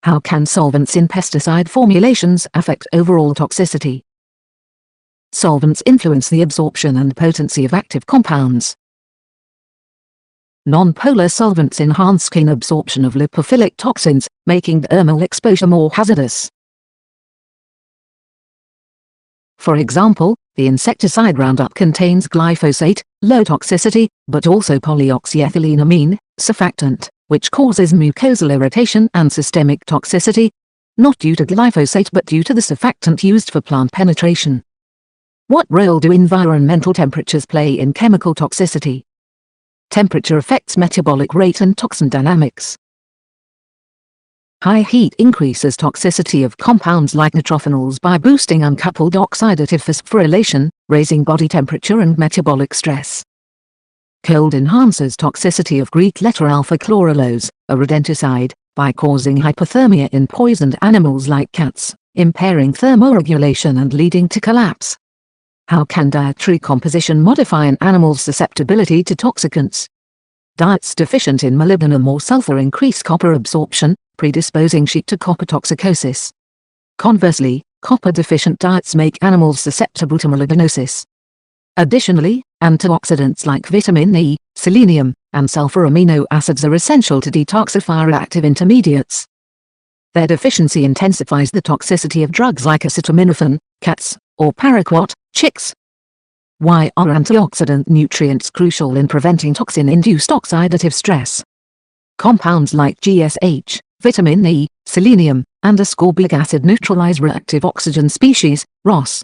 How can solvents in pesticide formulations affect overall toxicity? Solvents influence the absorption and potency of active compounds. Non-polar solvents enhance skin absorption of lipophilic toxins, making dermal exposure more hazardous. For example, the insecticide Roundup contains glyphosate, low toxicity, but also polyoxyethyleneamine, surfactant, which causes mucosal irritation and systemic toxicity, not due to glyphosate but due to the surfactant used for plant penetration. What role do environmental temperatures play in chemical toxicity? Temperature affects metabolic rate and toxin dynamics. High heat increases toxicity of compounds like nitrophenols by boosting uncoupled oxidative phosphorylation, raising body temperature and metabolic stress. Cold enhances toxicity of Greek letter alpha-chlorellose, a rodenticide, by causing hypothermia in poisoned animals like cats, impairing thermoregulation and leading to collapse. How can dietary composition modify an animal's susceptibility to toxicants? Diets deficient in molybdenum or sulfur increase copper absorption, predisposing sheep to copper toxicosis. Conversely, copper-deficient diets make animals susceptible to molybdenosis. Additionally, antioxidants like vitamin E, selenium, and sulfur amino acids are essential to detoxify reactive intermediates. Their deficiency intensifies the toxicity of drugs like acetaminophen, cats, or paraquat, chicks. Why are antioxidant nutrients crucial in preventing toxin-induced oxidative stress? Compounds like GSH, vitamin E, selenium, and ascorbic acid neutralize reactive oxygen species, ROS.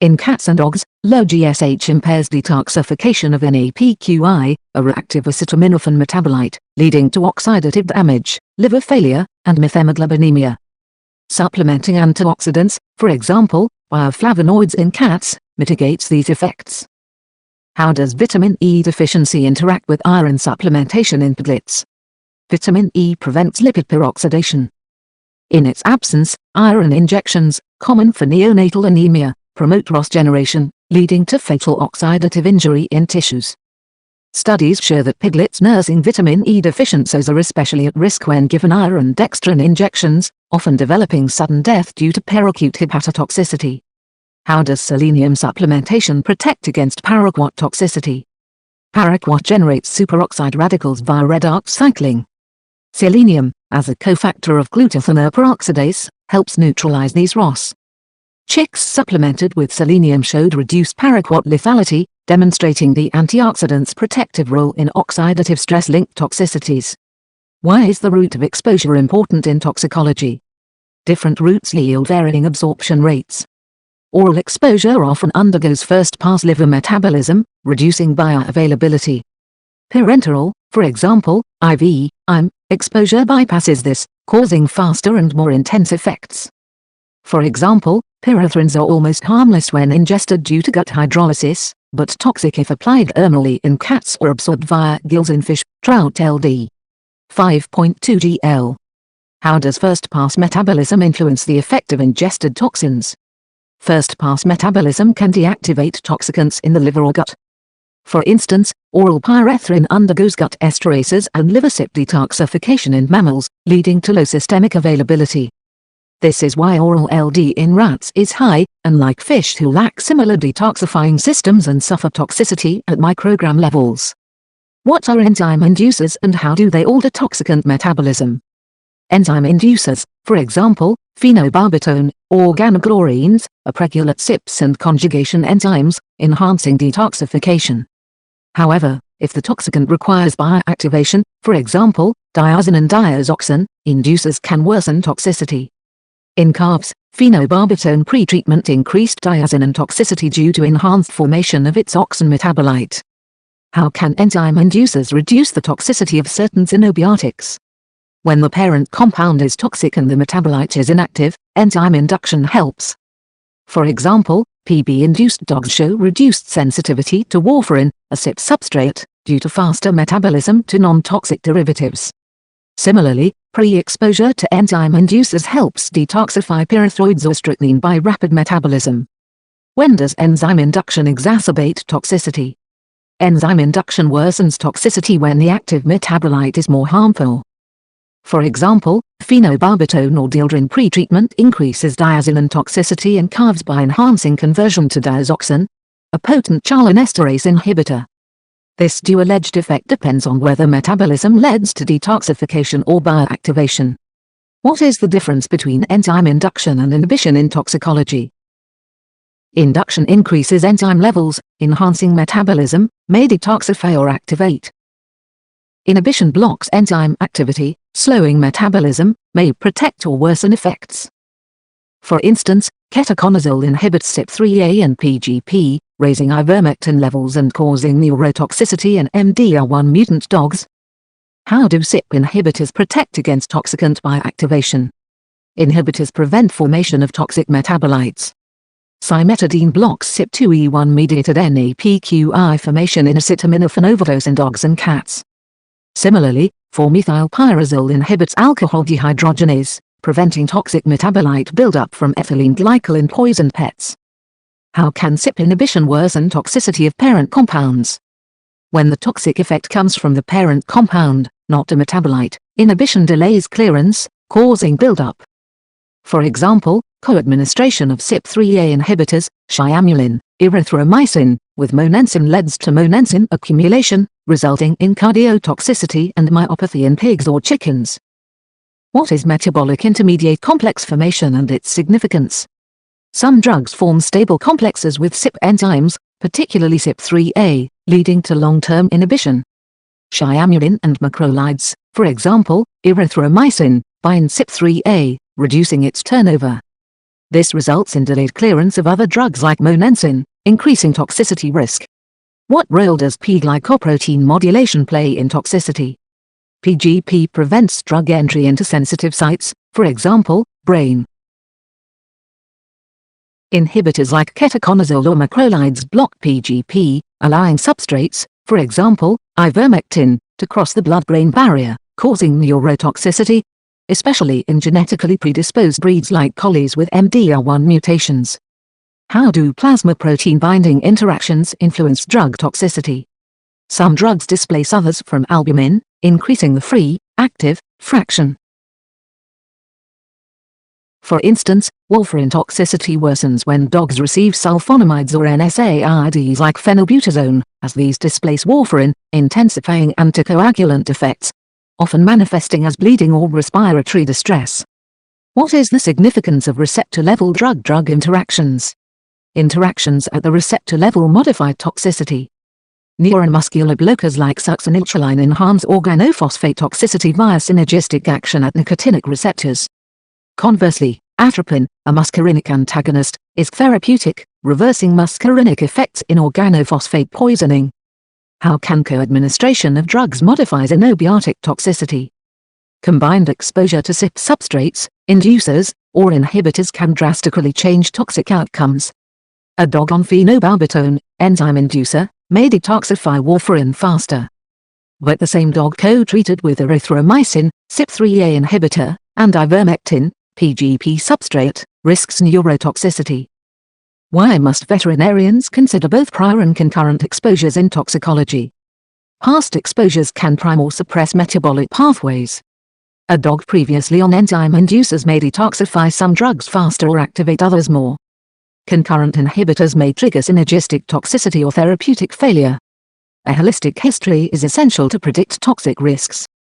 In cats and dogs, low GSH impairs detoxification of NAPQI, a reactive acetaminophen metabolite, leading to oxidative damage, liver failure, and methemoglobinemia. Supplementing antioxidants, for example, bioflavonoids in cats, mitigates these effects. How does vitamin E deficiency interact with iron supplementation in piglets? Vitamin E prevents lipid peroxidation. In its absence, iron injections, common for neonatal anemia, promote ROS generation, leading to fatal oxidative injury in tissues. Studies show that piglets nursing vitamin E deficiencies are especially at risk when given iron dextrin injections, often developing sudden death due to peracute hepatotoxicity. How does selenium supplementation protect against paraquat toxicity? Paraquat generates superoxide radicals via redox cycling. Selenium, as a cofactor of glutathione peroxidase, helps neutralize these ROS. Chicks supplemented with selenium showed reduced paraquat lethality, demonstrating the antioxidant's protective role in oxidative stress-linked toxicities. Why is the route of exposure important in toxicology? Different routes yield varying absorption rates. Oral exposure often undergoes first-pass liver metabolism, reducing bioavailability. Parenteral, for example, IV, IM, exposure bypasses this, causing faster and more intense effects. For example, pyrethrins are almost harmless when ingested due to gut hydrolysis, but toxic if applied thermally in cats or absorbed via gills in fish, trout LD. 5.2 gl. How does first-pass metabolism influence the effect of ingested toxins? First-pass metabolism can deactivate toxicants in the liver or gut. For instance, oral pyrethrin undergoes gut esterases and liver CYP detoxification in mammals, leading to low systemic availability. This is why oral LD in rats is high, unlike fish who lack similar detoxifying systems and suffer toxicity at microgram levels. What are enzyme inducers and how do they alter toxicant metabolism? Enzyme inducers, for example, phenobarbital, organochlorines, are pregulate CYPs and conjugation enzymes, enhancing detoxification. However, if the toxicant requires bioactivation, for example, diazine and diazoxin, inducers can worsen toxicity. In calves, phenobarbital pretreatment increased diazine and toxicity due to enhanced formation of its auxin metabolite. How can enzyme inducers reduce the toxicity of certain xenobiotics? When the parent compound is toxic and the metabolite is inactive, enzyme induction helps. For example, PB-induced dogs show reduced sensitivity to warfarin, a CYP substrate, due to faster metabolism to non-toxic derivatives. Similarly, pre-exposure to enzyme inducers helps detoxify pyrethroids or strychnine by rapid metabolism. When does enzyme induction exacerbate toxicity? Enzyme induction worsens toxicity when the active metabolite is more harmful. For example, phenobarbital or dieldrin pretreatment increases diazinon toxicity in calves by enhancing conversion to diazoxin, a potent cholinesterase inhibitor. This dual-edged effect depends on whether metabolism leads to detoxification or bioactivation. What is the difference between enzyme induction and inhibition in toxicology? Induction increases enzyme levels, enhancing metabolism, may detoxify or activate. Inhibition blocks enzyme activity, slowing metabolism, may protect or worsen effects. For instance, ketoconazole inhibits CYP3A and PGP, raising ivermectin levels and causing neurotoxicity in MDR1 mutant dogs. How do CYP inhibitors protect against toxicant bioactivation? Inhibitors prevent formation of toxic metabolites. Cimetidine blocks CYP2E1-mediated NAPQI formation in acetaminophen overdose in dogs and cats. Similarly, 4-methylpyrazole inhibits alcohol dehydrogenase, preventing toxic metabolite buildup from ethylene glycol in poisoned pets. How can CYP inhibition worsen toxicity of parent compounds? When the toxic effect comes from the parent compound, not a metabolite, inhibition delays clearance, causing buildup. For example, co-administration of CYP3A inhibitors, sciamulin, erythromycin, with monensin leads to monensin accumulation, resulting in cardiotoxicity and myopathy in pigs or chickens. What is metabolic intermediate complex formation and its significance? Some drugs form stable complexes with CYP enzymes, particularly CYP3A, leading to long-term inhibition. Sciamulin and macrolides, for example, erythromycin, bind CYP3A, reducing its turnover. This results in delayed clearance of other drugs like monensin, increasing toxicity risk. What role does P-glycoprotein modulation play in toxicity? PGP prevents drug entry into sensitive sites, for example, brain. Inhibitors like ketoconazole or macrolides block PGP, allowing substrates, for example, ivermectin, to cross the blood-brain barrier, causing neurotoxicity, especially in genetically predisposed breeds like collies with MDR1 mutations. How do plasma protein binding interactions influence drug toxicity? Some drugs displace others from albumin, increasing the free, active, fraction. For instance, warfarin toxicity worsens when dogs receive sulfonamides or NSAIDs like phenylbutazone, as these displace warfarin, intensifying anticoagulant effects, often manifesting as bleeding or respiratory distress. What is the significance of receptor-level drug-drug interactions? Interactions at the receptor level modify toxicity. Neuromuscular blockers like succinylcholine enhance organophosphate toxicity via synergistic action at nicotinic receptors. Conversely, atropine, a muscarinic antagonist, is therapeutic, reversing muscarinic effects in organophosphate poisoning. How can co-administration of drugs modify xenobiotic toxicity? Combined exposure to CYP substrates, inducers, or inhibitors can drastically change toxic outcomes. A dog on phenobarbital, enzyme inducer, may detoxify warfarin faster. But the same dog co-treated with erythromycin, CYP3A inhibitor, and ivermectin, PGP substrate, risks neurotoxicity. Why must veterinarians consider both prior and concurrent exposures in toxicology? Past exposures can prime or suppress metabolic pathways. A dog previously on enzyme inducers may detoxify some drugs faster or activate others more. Concurrent inhibitors may trigger synergistic toxicity or therapeutic failure. A holistic history is essential to predict toxic risks.